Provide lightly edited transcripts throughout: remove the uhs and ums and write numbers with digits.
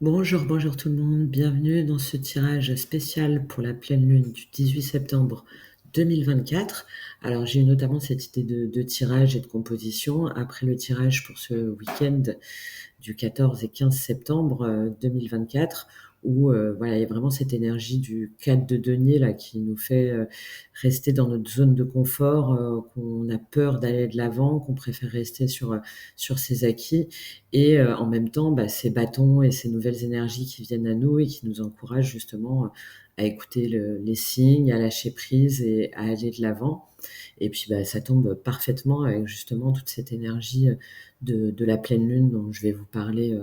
Bonjour, bonjour tout le monde, bienvenue dans ce tirage spécial pour la pleine lune du 18 septembre 2024. Alors j'ai eu notamment cette idée de tirage et de composition après le tirage pour ce week-end du 14 et 15 septembre 2024 où voilà, il y a vraiment cette énergie du 4 de denier là qui nous fait rester dans notre zone de confort, qu'on a peur d'aller de l'avant, qu'on préfère rester sur ses acquis et en même temps, ces bâtons et ces nouvelles énergies qui viennent à nous et qui nous encouragent justement à écouter les signes, à lâcher prise et à aller de l'avant. Et puis ça tombe parfaitement avec justement toute cette énergie de la pleine lune dont je vais vous parler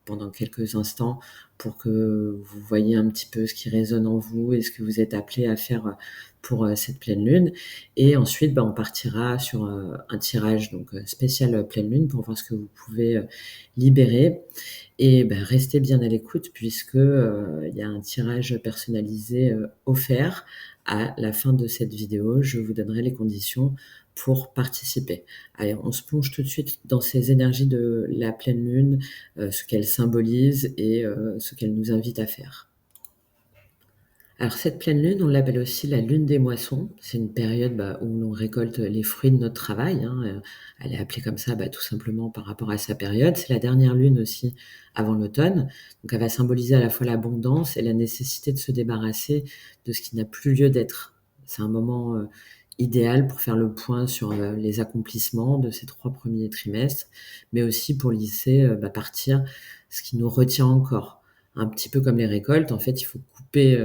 pendant quelques instants pour que vous voyez un petit peu ce qui résonne en vous et ce que vous êtes appelé à faire pour cette pleine lune. Et ensuite, on partira sur un tirage donc spécial pleine lune pour voir ce que vous pouvez libérer. Et restez bien à l'écoute puisque il y a un tirage personnalisé offert à la fin de cette vidéo. Je vous donnerai les conditions pour participer. Allez, on se plonge tout de suite dans ces énergies de la pleine lune, ce qu'elle symbolise et ce qu'elle nous invite à faire. Alors cette pleine lune, on l'appelle aussi la lune des moissons. C'est une période où l'on récolte les fruits de notre travail, hein. Elle est appelée comme ça tout simplement par rapport à sa période. C'est la dernière lune aussi avant l'automne. Donc elle va symboliser à la fois l'abondance et la nécessité de se débarrasser de ce qui n'a plus lieu d'être. C'est un moment idéal pour faire le point sur les accomplissements de ces 3 premiers trimestres, mais aussi pour laisser partir ce qui nous retient encore. Un petit peu comme les récoltes, en fait, il faut couper,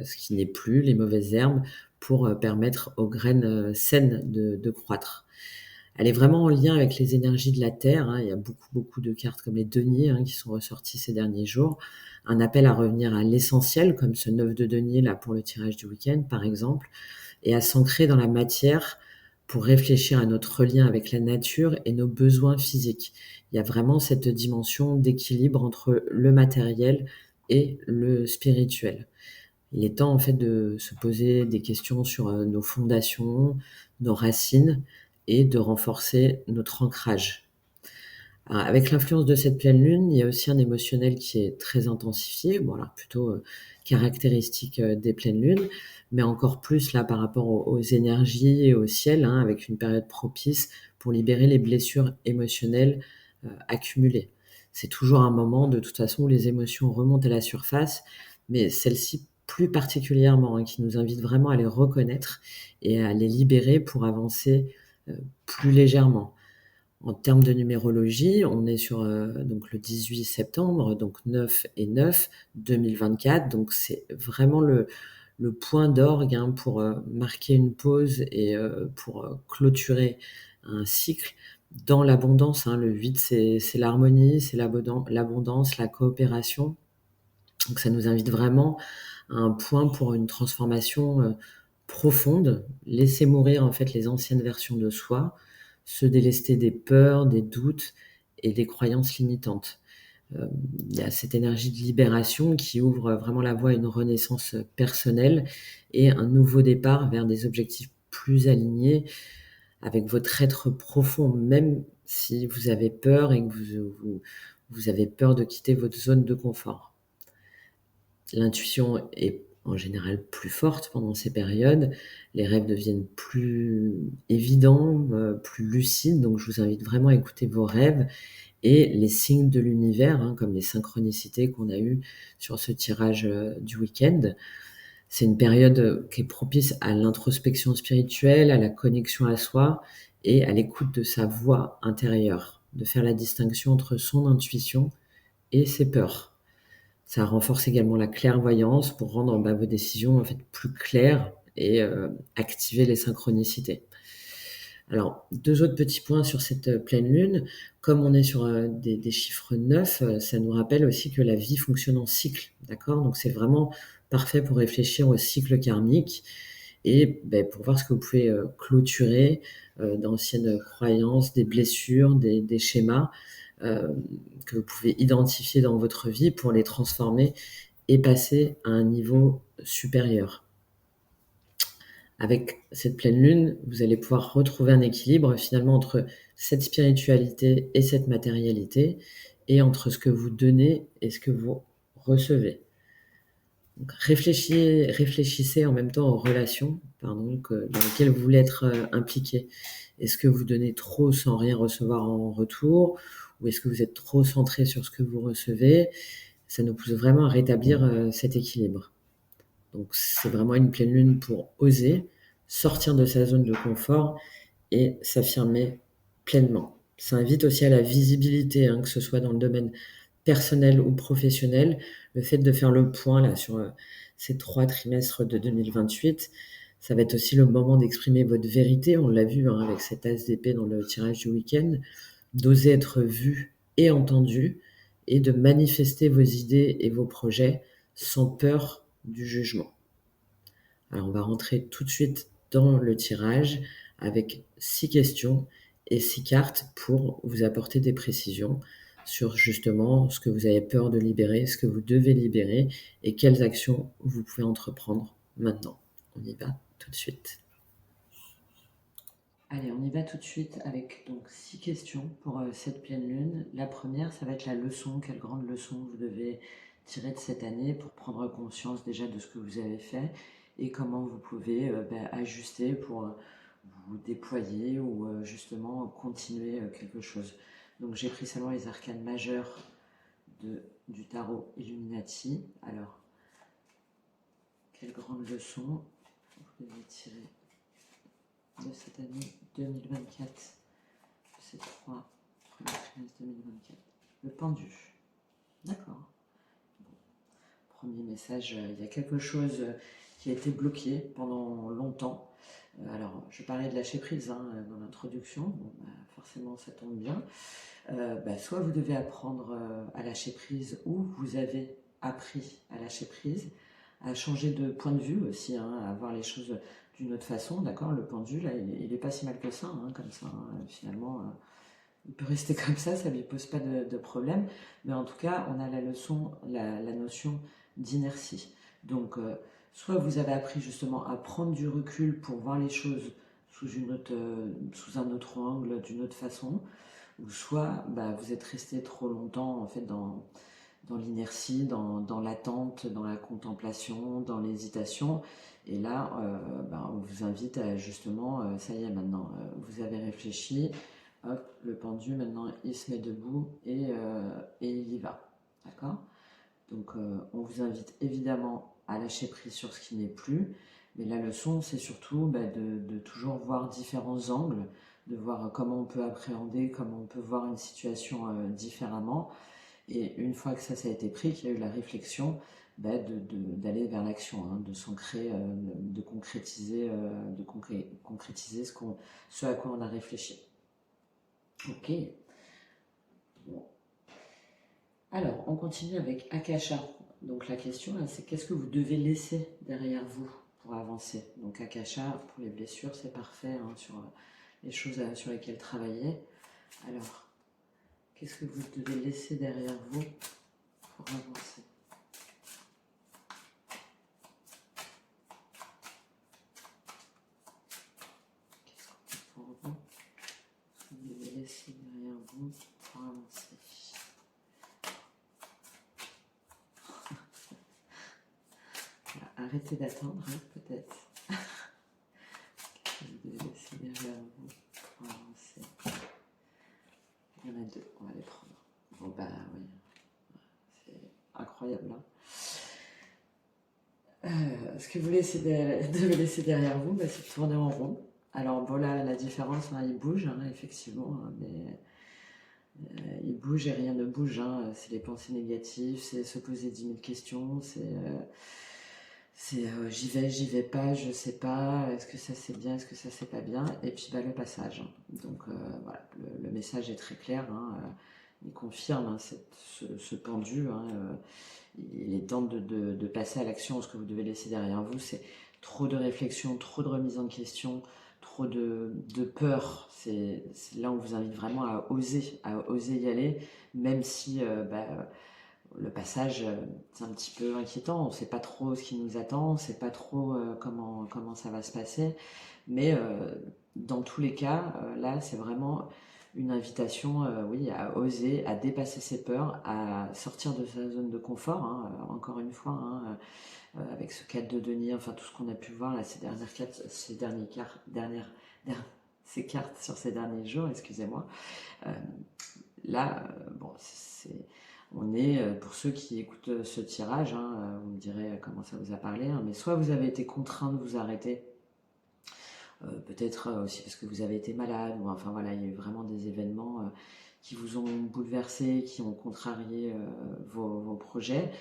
ce qui n'est plus, les mauvaises herbes, pour permettre aux graines saines de croître. Elle est vraiment en lien avec les énergies de la terre, hein. Il y a beaucoup, beaucoup de cartes comme les deniers qui sont ressorties ces derniers jours. Un appel à revenir à l'essentiel, comme ce 9 de denier là pour le tirage du week-end, par exemple, et à s'ancrer dans la matière pour réfléchir à notre lien avec la nature et nos besoins physiques. Il y a vraiment cette dimension d'équilibre entre le matériel et le spirituel. Il est temps en fait de se poser des questions sur nos fondations, nos racines et de renforcer notre ancrage. Avec l'influence de cette pleine lune, il y a aussi un émotionnel qui est très intensifié, bon alors plutôt caractéristique des pleines lunes, mais encore plus là par rapport aux énergies et au ciel, hein, avec une période propice pour libérer les blessures émotionnelles accumulées. C'est toujours un moment de toute façon où les émotions remontent à la surface, mais celles-ci plus particulièrement, hein, qui nous invitent vraiment à les reconnaître et à les libérer pour avancer plus légèrement. En termes de numérologie, on est sur donc le 18 septembre, donc 9 et 9, 2024. Donc c'est vraiment le point d'orgue pour marquer une pause et pour clôturer un cycle dans l'abondance, hein. Le 8, c'est l'harmonie, c'est l'abondance, la coopération. Donc ça nous invite vraiment à un point pour une transformation profonde, laisser mourir en fait les anciennes versions de soi, se délester des peurs, des doutes et des croyances limitantes. Il y a cette énergie de libération qui ouvre vraiment la voie à une renaissance personnelle et un nouveau départ vers des objectifs plus alignés avec votre être profond, même si vous avez peur et que vous avez peur de quitter votre zone de confort. L'intuition est en général plus forte pendant ces périodes, les rêves deviennent plus évidents, plus lucides, donc je vous invite vraiment à écouter vos rêves et les signes de l'univers, hein, comme les synchronicités qu'on a eues sur ce tirage du week-end. C'est une période qui est propice à l'introspection spirituelle, à la connexion à soi et à l'écoute de sa voix intérieure, de faire la distinction entre son intuition et ses peurs. Ça renforce également la clairvoyance pour rendre vos décisions en fait plus claires et activer les synchronicités. Alors 2 autres petits points sur cette pleine lune. Comme on est sur des chiffres 9, ça nous rappelle aussi que la vie fonctionne en cycle, d'accord? Donc c'est vraiment parfait pour réfléchir au cycle karmique et pour voir ce que vous pouvez clôturer d'anciennes croyances, des blessures, des schémas que vous pouvez identifier dans votre vie pour les transformer et passer à un niveau supérieur. Avec cette pleine lune, vous allez pouvoir retrouver un équilibre finalement entre cette spiritualité et cette matérialité et entre ce que vous donnez et ce que vous recevez. Donc réfléchissez en même temps aux relations dans lesquelles vous voulez être impliqué. Est-ce que vous donnez trop sans rien recevoir en retour, ou est-ce que vous êtes trop centré sur ce que vous recevez? Ça nous pousse vraiment à rétablir cet équilibre. Donc c'est vraiment une pleine lune pour oser sortir de sa zone de confort et s'affirmer pleinement. Ça invite aussi à la visibilité, que ce soit dans le domaine personnel ou professionnel. Le fait de faire le point là sur ces 3 trimestres de 2028, ça va être aussi le moment d'exprimer votre vérité. On l'a vu avec cet as d'épée dans le tirage du week-end, d'oser être vu et entendu et de manifester vos idées et vos projets sans peur du jugement. Alors on va rentrer tout de suite dans le tirage avec 6 questions et 6 cartes pour vous apporter des précisions sur justement ce que vous avez peur de libérer, ce que vous devez libérer et quelles actions vous pouvez entreprendre maintenant. On y va tout de suite. Allez, on y va tout de suite avec donc 6 questions pour cette pleine lune. La première, ça va être la leçon. Quelle grande leçon vous devez tirer de cette année pour prendre conscience déjà de ce que vous avez fait et comment vous pouvez ajuster pour vous déployer ou justement continuer quelque chose. Donc j'ai pris seulement les arcanes majeures du tarot Illuminati. Alors, quelle grande leçon vous devez tirer de cette année 2024, de ces 3 premiers trimestres 2024. Le pendu. D'accord. Bon. Premier message, il y a quelque chose qui a été bloqué pendant longtemps. Alors, je parlais de lâcher prise dans l'introduction. Bon, forcément, ça tombe bien. Soit vous devez apprendre à lâcher prise, ou vous avez appris à lâcher prise, à changer de point de vue aussi, à voir les choses d'une autre façon, d'accord. Le pendu, là, il est pas si mal que ça, comme ça, finalement, il peut rester comme ça lui pose pas de problème, mais en tout cas, on a la leçon, la notion d'inertie. Donc, soit vous avez appris justement à prendre du recul pour voir les choses sous un autre angle, d'une autre façon, ou soit vous êtes resté trop longtemps en fait dans l'inertie, dans l'attente, dans la contemplation, dans l'hésitation. Et là, on vous invite à justement, ça y est maintenant, vous avez réfléchi, hop, le pendu maintenant il se met debout et il y va. D'accord. Donc on vous invite évidemment à lâcher prise sur ce qui n'est plus, mais la leçon c'est surtout de toujours voir différents angles, de voir comment on peut appréhender, comment on peut voir une situation différemment. Et une fois que ça a été pris, qu'il y a eu la réflexion, d'aller vers l'action, de s'ancrer, de concrétiser, concrétiser ce à quoi on a réfléchi. Ok. Bon. Alors, on continue avec Akasha. Donc la question, là, c'est qu'est-ce que vous devez laisser derrière vous pour avancer. Donc Akasha, pour les blessures, c'est parfait sur les choses sur lesquelles travailler. Alors, qu'est-ce que vous devez laisser derrière vous pour avancer? Qu'est-ce qu'on pour vous? Vous devez laisser derrière vous pour avancer. Voilà, arrêtez d'attendre, peut-être. Vous devez laisser derrière vous pour avancer. Il y en a 2, on va les prendre. Bon oui, c'est incroyable. Ce que vous devez laisser derrière vous, c'est de tourner en rond. Alors bon là, la différence, il bouge, effectivement, mais il bouge et rien ne bouge. C'est les pensées négatives, c'est se poser 10 000 questions, c'est j'y vais pas, je sais pas, est-ce que ça c'est bien, est-ce que ça c'est pas bien, et puis le passage. Donc voilà, le message est très clair, il confirme ce pendu, il est temps de passer à l'action. Ce que vous devez laisser derrière vous, c'est trop de réflexion, trop de remise en question, trop de peur. C'est là où on vous invite vraiment à oser y aller, même si le passage, c'est un petit peu inquiétant. On ne sait pas trop ce qui nous attend, on ne sait pas trop comment ça va se passer. Mais dans tous les cas, là, c'est vraiment une invitation, oui, à oser, à dépasser ses peurs, à sortir de sa zone de confort, hein, encore une fois, hein, avec ce 4 de denier, enfin tout ce qu'on a pu voir là, ces cartes sur ces derniers jours, excusez-moi. Euh, Là, bon, on est, pour ceux qui écoutent ce tirage, hein, vous me direz comment ça vous a parlé, hein, mais soit vous avez été contraint de vous arrêter, peut-être aussi parce que vous avez été malade, ou enfin voilà, il y a eu vraiment des événements qui vous ont bouleversé, qui ont contrarié vos projets,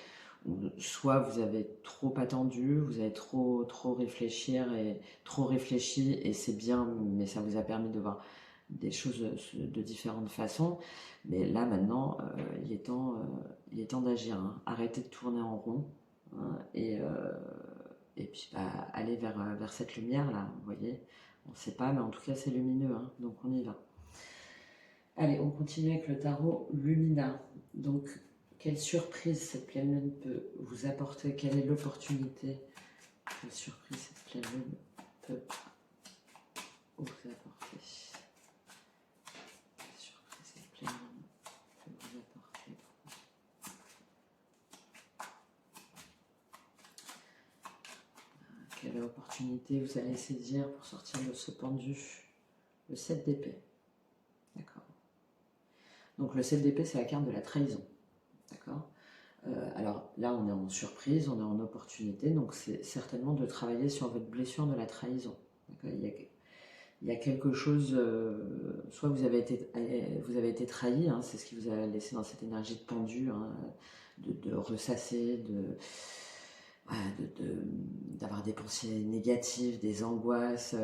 ou soit vous avez trop attendu, vous avez trop réfléchi et c'est bien, mais ça vous a permis de voir des choses de différentes façons. Mais là maintenant, il est temps d'agir, hein. Arrêtez de tourner en rond, hein, et puis bah, aller vers cette lumière là, vous voyez. On ne sait pas, mais en tout cas c'est lumineux, hein, donc on y va. Allez, on continue avec le tarot Lumina. Donc, quelle surprise cette pleine lune peut vous apporter? Quelle est l'opportunité? Quelle surprise cette pleine lune peut vous apporter? Quelle surprise cette pleine lune peut vous apporter? Quelle opportunité vous allez saisir pour sortir de ce pendu? Le 7 d'épée. D'accord. Donc le 7 d'épée, c'est la carte de la trahison. D'accord. Alors là, on est en surprise, on est en opportunité, donc c'est certainement de travailler sur votre blessure de la trahison. Il y a quelque chose, soit vous avez été trahi, hein, c'est ce qui vous a laissé dans cette énergie de pendu, hein, de ressasser, d'avoir des pensées négatives, des angoisses,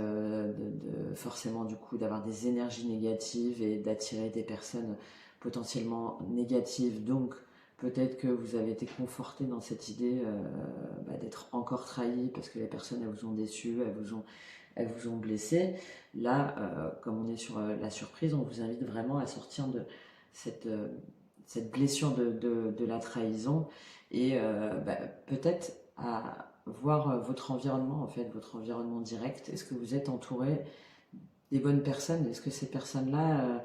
forcément du coup d'avoir des énergies négatives et d'attirer des personnes potentiellement négatives. Donc peut-être que vous avez été conforté dans cette idée d'être encore trahi parce que les personnes elles vous ont déçu, elles vous ont blessé. Là, comme on est sur la surprise, on vous invite vraiment à sortir de cette blessure de la trahison et peut-être à voir votre environnement, en fait, votre environnement direct. Est-ce que vous êtes entouré des bonnes personnes? Est-ce que ces personnes-là,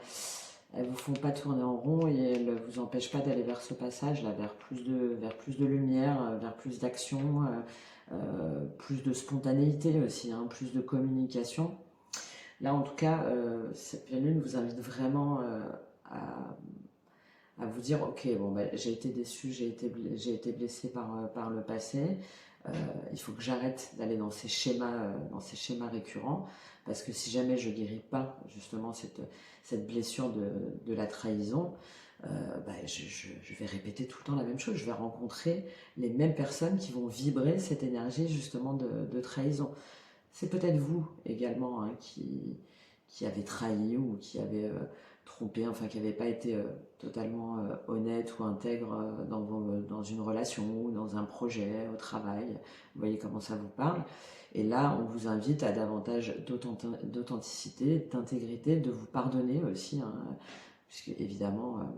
elles vous font pas tourner en rond et elles vous empêchent pas d'aller vers ce passage-là, vers plus de lumière, vers plus d'action, plus de spontanéité aussi, hein, plus de communication? Là, en tout cas, cette pleine lune vous invite vraiment à vous dire, ok, bon, bah, j'ai été déçu, j'ai été blessé par le passé. Il faut que j'arrête d'aller dans ces schémas récurrents, parce que si jamais je guéris pas justement cette blessure de la trahison, je vais répéter tout le temps la même chose. Je vais rencontrer les mêmes personnes qui vont vibrer cette énergie justement de trahison. C'est peut-être vous également, hein, qui avez trahi ou qui avez trompé, enfin qui n'avez pas été totalement honnête ou intègre dans une relation ou dans un projet, au travail. Vous voyez comment ça vous parle. Et là, on vous invite à davantage d'authenticité, d'intégrité, de vous pardonner aussi, hein, puisque évidemment,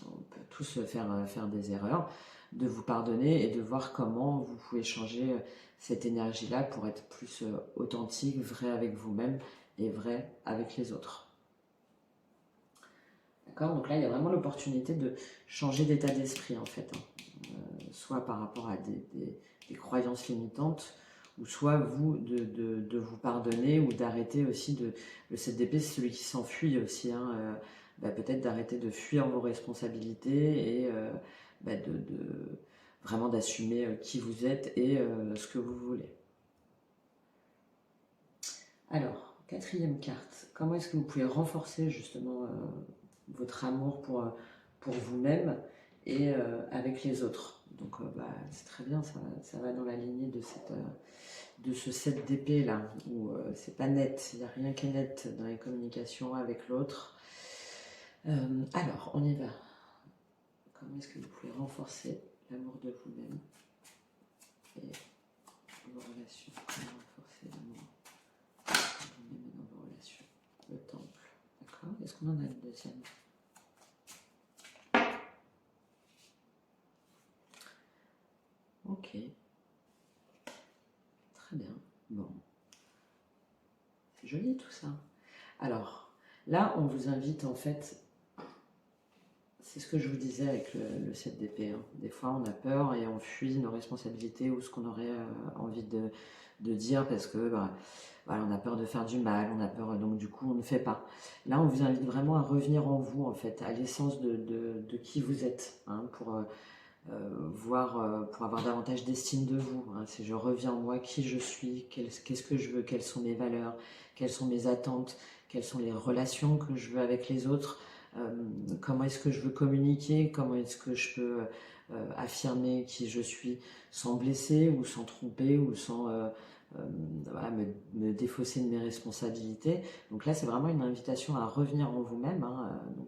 on peut tous faire des erreurs, de vous pardonner et de voir comment vous pouvez changer cette énergie-là pour être plus authentique, vrai avec vous-même et vrai avec les autres. D'accord? Donc là, il y a vraiment l'opportunité de changer d'état d'esprit, en fait, hein. Soit par rapport à des croyances limitantes, ou soit vous, de vous pardonner ou d'arrêter aussi le 7 d'épée, c'est celui qui s'enfuit aussi, hein, peut-être d'arrêter de fuir vos responsabilités et vraiment d'assumer qui vous êtes et ce que vous voulez. Alors, quatrième carte, comment est-ce que vous pouvez renforcer justement votre amour pour vous-même et avec les autres? Donc c'est très bien, ça va dans la lignée de ce 7 d'épée là, où c'est pas net, il n'y a rien qui est net dans les communications avec l'autre. Alors, on y va. Comment est-ce que vous pouvez renforcer l'amour de vous-même et vos relations? Comment renforcer l'amour de vous-même et dans vos relations? Le temple, d'accord? Est-ce qu'on en a une deuxième? Ok. Très bien. Bon. C'est joli tout ça. Alors, Là, on vous invite en fait, c'est ce que je vous disais avec le 7 d'épée, hein. Des fois, on a peur et on fuit nos responsabilités ou ce qu'on aurait envie de dire parce que voilà, on a peur de faire du mal, on a peur, donc du coup, on ne fait pas. Là, on vous invite vraiment à revenir en vous, en fait, à l'essence de qui vous êtes, hein, pour avoir davantage d'estime de vous, hein. Si je reviens en moi, qui je suis, qu'est-ce que je veux, quelles sont mes valeurs, quelles sont mes attentes, quelles sont les relations que je veux avec les autres, euh, comment est-ce que je veux communiquer, comment est-ce que je peux affirmer qui je suis sans blesser ou sans tromper ou sans euh, voilà, me défausser de mes responsabilités. Donc là, c'est vraiment une invitation à revenir en vous-même, hein. Bon,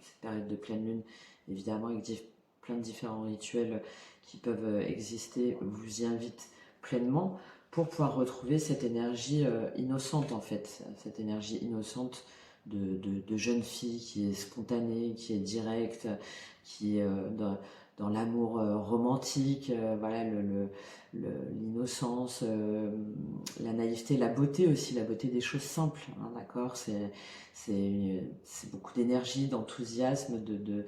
cette période de pleine lune, évidemment, avec plein de différents rituels qui peuvent exister, vous y invite pleinement pour pouvoir retrouver cette énergie innocente en fait, cette énergie innocente de jeune fille qui est spontanée, qui est directe, qui est dans l'amour romantique, voilà, l'innocence, la naïveté, la beauté aussi, la beauté des choses simples, hein, d'accord, c'est beaucoup d'énergie, d'enthousiasme, euh,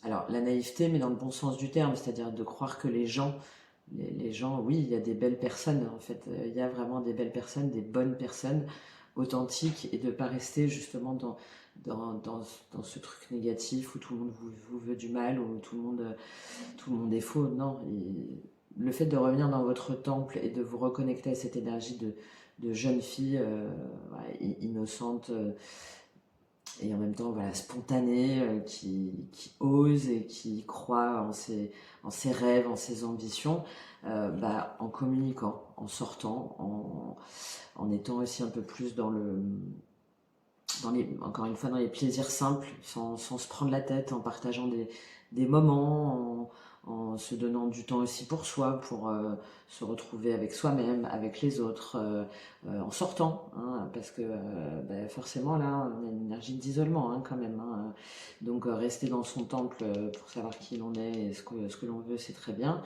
alors la naïveté, mais dans le bon sens du terme, c'est-à-dire de croire que les gens, oui, il y a des belles personnes, en fait, il y a vraiment des belles personnes, des bonnes personnes, authentiques, et de ne pas rester justement dans ce truc négatif où tout le monde vous veut du mal, où tout le monde est faux. Non, le fait de revenir dans votre temple et de vous reconnecter à cette énergie de jeune fille ouais, innocente, et en même temps voilà, spontané, qui ose et qui croit en ses rêves, en ses ambitions, en communiquant, en sortant, en étant aussi un peu plus encore une fois, dans les plaisirs simples, sans se prendre la tête, en partageant des moments, en se donnant du temps aussi pour soi, pour se retrouver avec soi-même, avec les autres, en sortant, hein, parce que forcément là, on a une énergie d'isolement hein, quand même, hein. Donc rester dans son temple pour savoir qui l'on est et ce que l'on veut, c'est très bien.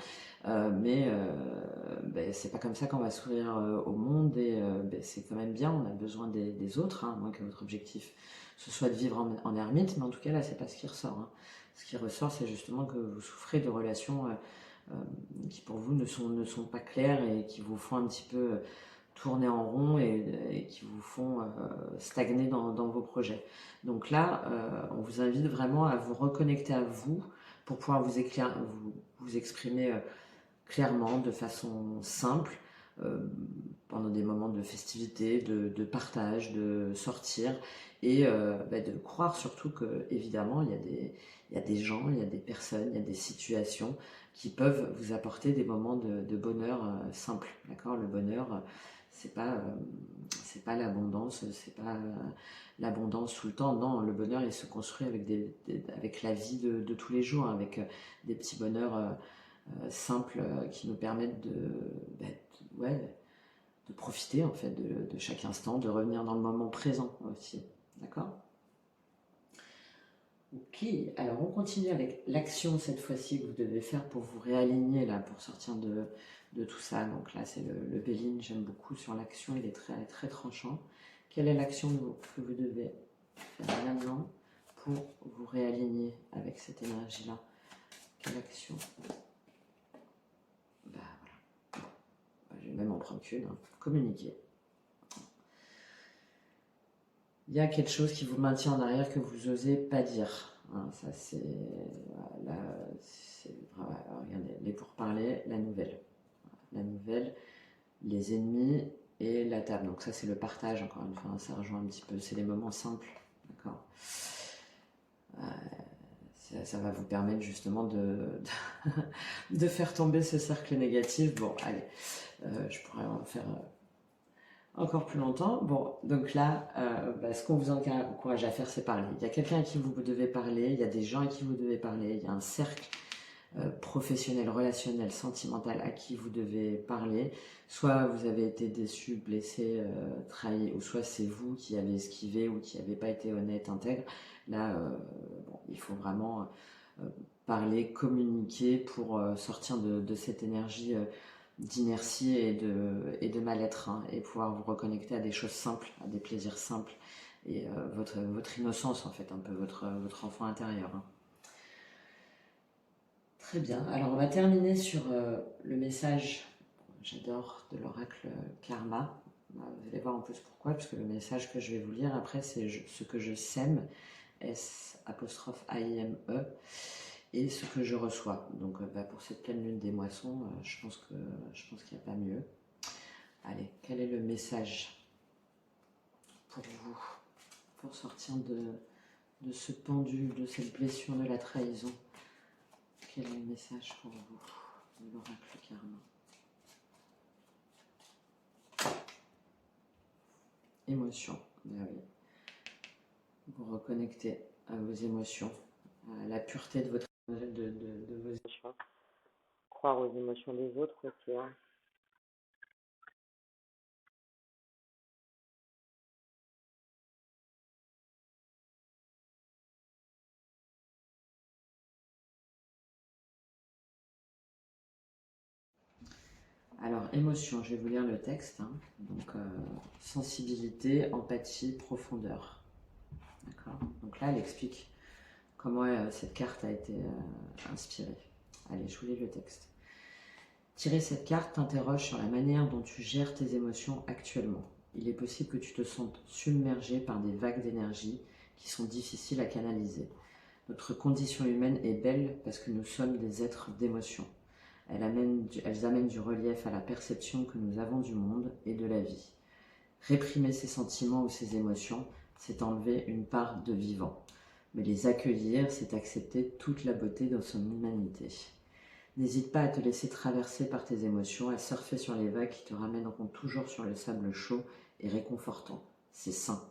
C'est pas comme ça qu'on va s'ouvrir au monde et c'est quand même bien, on a besoin des autres, hein, à moins que votre objectif ce soit de vivre en ermite, mais en tout cas là c'est pas ce qui ressort, hein. Ce qui ressort c'est justement que vous souffrez de relations qui pour vous ne sont pas claires et qui vous font un petit peu tourner en rond et qui vous font stagner dans vos projets. Donc là, on vous invite vraiment à vous reconnecter à vous pour pouvoir vous exprimer clairement, de façon simple, euh, pendant des moments de festivité, de partage, de sortir et de croire surtout que évidemment il y a des gens, il y a des personnes, il y a des situations qui peuvent vous apporter des moments de bonheur simple, d'accord. Le bonheur, c'est pas l'abondance, c'est pas l'abondance tout le temps. Non, le bonheur il se construit avec avec la vie de tous les jours, avec des petits bonheurs simples qui nous permettent ouais, de profiter en fait de chaque instant, de revenir dans le moment présent aussi. D'accord. Ok, alors on continue avec l'action cette fois-ci que vous devez faire pour vous réaligner là, pour sortir de tout ça. Donc là c'est le Béline, j'aime beaucoup sur l'action, il est très, très tranchant. Quelle est l'action que vous devez faire maintenant pour vous réaligner avec cette énergie-là? Quelle action? Bah, je vais même en prendre qu'une, hein. Communiquer. Il y a quelque chose qui vous maintient en arrière que vous osez pas dire, hein. Ça c'est là, regardez, les pourparlers, la nouvelle, les ennemis et la table. Donc ça c'est le partage encore une fois, hein. Ça rejoint un petit peu, c'est les moments simples, d'accord. Ça va vous permettre justement de faire tomber ce cercle négatif. Bon, allez, je pourrais en faire encore plus longtemps. Bon, donc là, ce qu'on vous encourage à faire, c'est parler. Il y a quelqu'un à qui vous devez parler, il y a des gens à qui vous devez parler, il y a un cercle professionnel, relationnel, sentimental à qui vous devez parler. Soit vous avez été déçu, blessé, trahi, ou soit c'est vous qui avez esquivé ou qui n'avez pas été honnête, intègre. Là, il faut vraiment parler, communiquer pour sortir de cette énergie d'inertie et de mal-être, hein, et pouvoir vous reconnecter à des choses simples, à des plaisirs simples, et votre innocence en fait, un peu votre enfant intérieur, hein. Très bien, alors on va terminer sur le message, j'adore, de l'oracle Karma. Vous allez voir en plus pourquoi, puisque le message que je vais vous lire après, c'est ce que je sème, S''AIME, et ce que je reçois. Donc pour cette pleine lune des moissons, je pense qu'il n'y a pas mieux. Allez, quel est le message pour vous, pour sortir de ce pendu, de cette blessure de la trahison? Quel est le message pour vous de l'oracle Karma? Émotion, ben oui. Vous reconnectez à vos émotions, à la pureté de vos émotions. Croire aux émotions des autres aussi, hein. Alors, émotion, je vais vous lire le texte, hein. Donc, sensibilité, empathie, profondeur. D'accord. Donc là, elle explique comment cette carte a été inspirée. Allez, je vous lis le texte. Tirer cette carte t'interroge sur la manière dont tu gères tes émotions actuellement. Il est possible que tu te sentes submergé par des vagues d'énergie qui sont difficiles à canaliser. Notre condition humaine est belle parce que nous sommes des êtres d'émotion. Elles amènent du relief à la perception que nous avons du monde et de la vie. Réprimer ces sentiments ou ces émotions, c'est enlever une part de vivant. Mais les accueillir, c'est accepter toute la beauté de son humanité. N'hésite pas à te laisser traverser par tes émotions, à surfer sur les vagues qui te ramèneront toujours sur le sable chaud et réconfortant. C'est sain.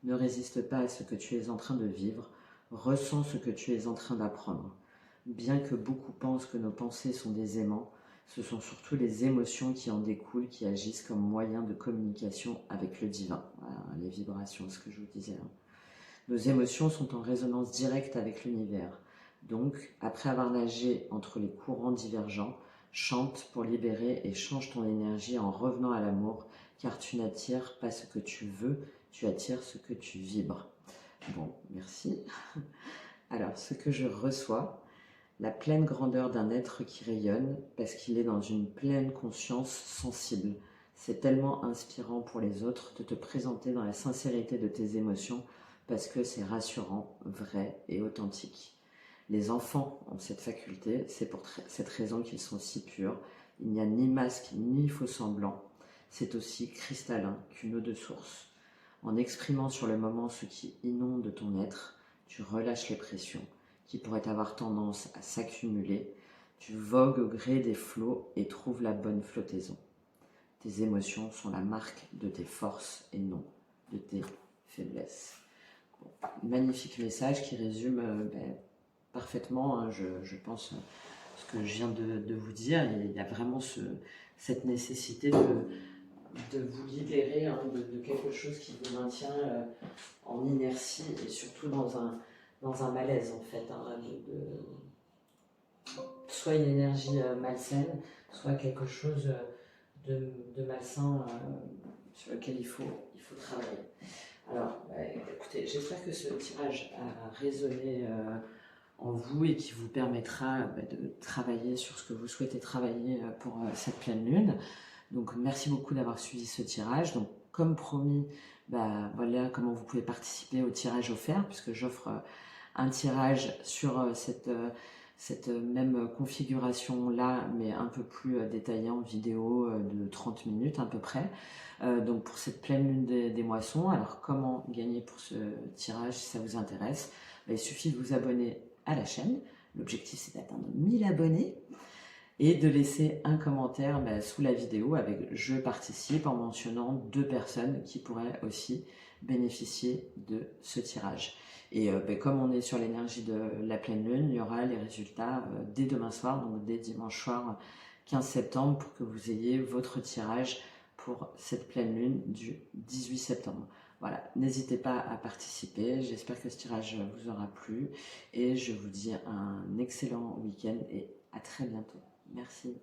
Ne résiste pas à ce que tu es en train de vivre, ressens ce que tu es en train d'apprendre. Bien que beaucoup pensent que nos pensées sont des aimants, ce sont surtout les émotions qui en découlent qui agissent comme moyen de communication avec le divin. Voilà, les vibrations, ce que je vous disais. Nos émotions sont en résonance directe avec l'univers. Donc, après avoir nagé entre les courants divergents, chante pour libérer et change ton énergie en revenant à l'amour, car tu n'attires pas ce que tu veux, tu attires ce que tu vibres. Bon, merci. Alors, ce que je reçois, la pleine grandeur d'un être qui rayonne parce qu'il est dans une pleine conscience sensible. C'est tellement inspirant pour les autres de te présenter dans la sincérité de tes émotions parce que c'est rassurant, vrai et authentique. Les enfants ont cette faculté, c'est pour cette raison qu'ils sont si purs. Il n'y a ni masque ni faux semblant. C'est aussi cristallin qu'une eau de source. En exprimant sur le moment ce qui inonde ton être, tu relâches les pressions qui pourraient avoir tendance à s'accumuler. Tu vogues au gré des flots et trouves la bonne flottaison. Tes émotions sont la marque de tes forces et non de tes faiblesses. Bon, magnifique message qui résume parfaitement, hein, je pense, ce que je viens de vous dire. Il y a vraiment cette nécessité de vous libérer, hein, de quelque chose qui vous maintient en inertie et surtout dans un malaise en fait, hein, soit une énergie malsaine, soit quelque chose de malsain sur lequel il faut travailler. Alors, écoutez, j'espère que ce tirage a résonné en vous et qui vous permettra de travailler sur ce que vous souhaitez travailler pour cette pleine lune. Donc, merci beaucoup d'avoir suivi ce tirage. Donc, comme promis, voilà comment vous pouvez participer au tirage offert, puisque j'offre un tirage sur cette même configuration-là, mais un peu plus détaillée en vidéo de 30 minutes à peu près. Donc, pour cette pleine lune des moissons. Alors, comment gagner pour ce tirage si ça vous intéresse? Il suffit de vous abonner à la chaîne. L'objectif, c'est d'atteindre 1000 abonnés et de laisser un commentaire sous la vidéo avec « Je participe » en mentionnant 2 personnes qui pourraient aussi bénéficier de ce tirage. Et comme on est sur l'énergie de la pleine lune, il y aura les résultats dès demain soir, donc dès dimanche soir 15 septembre, pour que vous ayez votre tirage pour cette pleine lune du 18 septembre. Voilà, n'hésitez pas à participer, j'espère que ce tirage vous aura plu et je vous dis un excellent week-end et à très bientôt. Merci.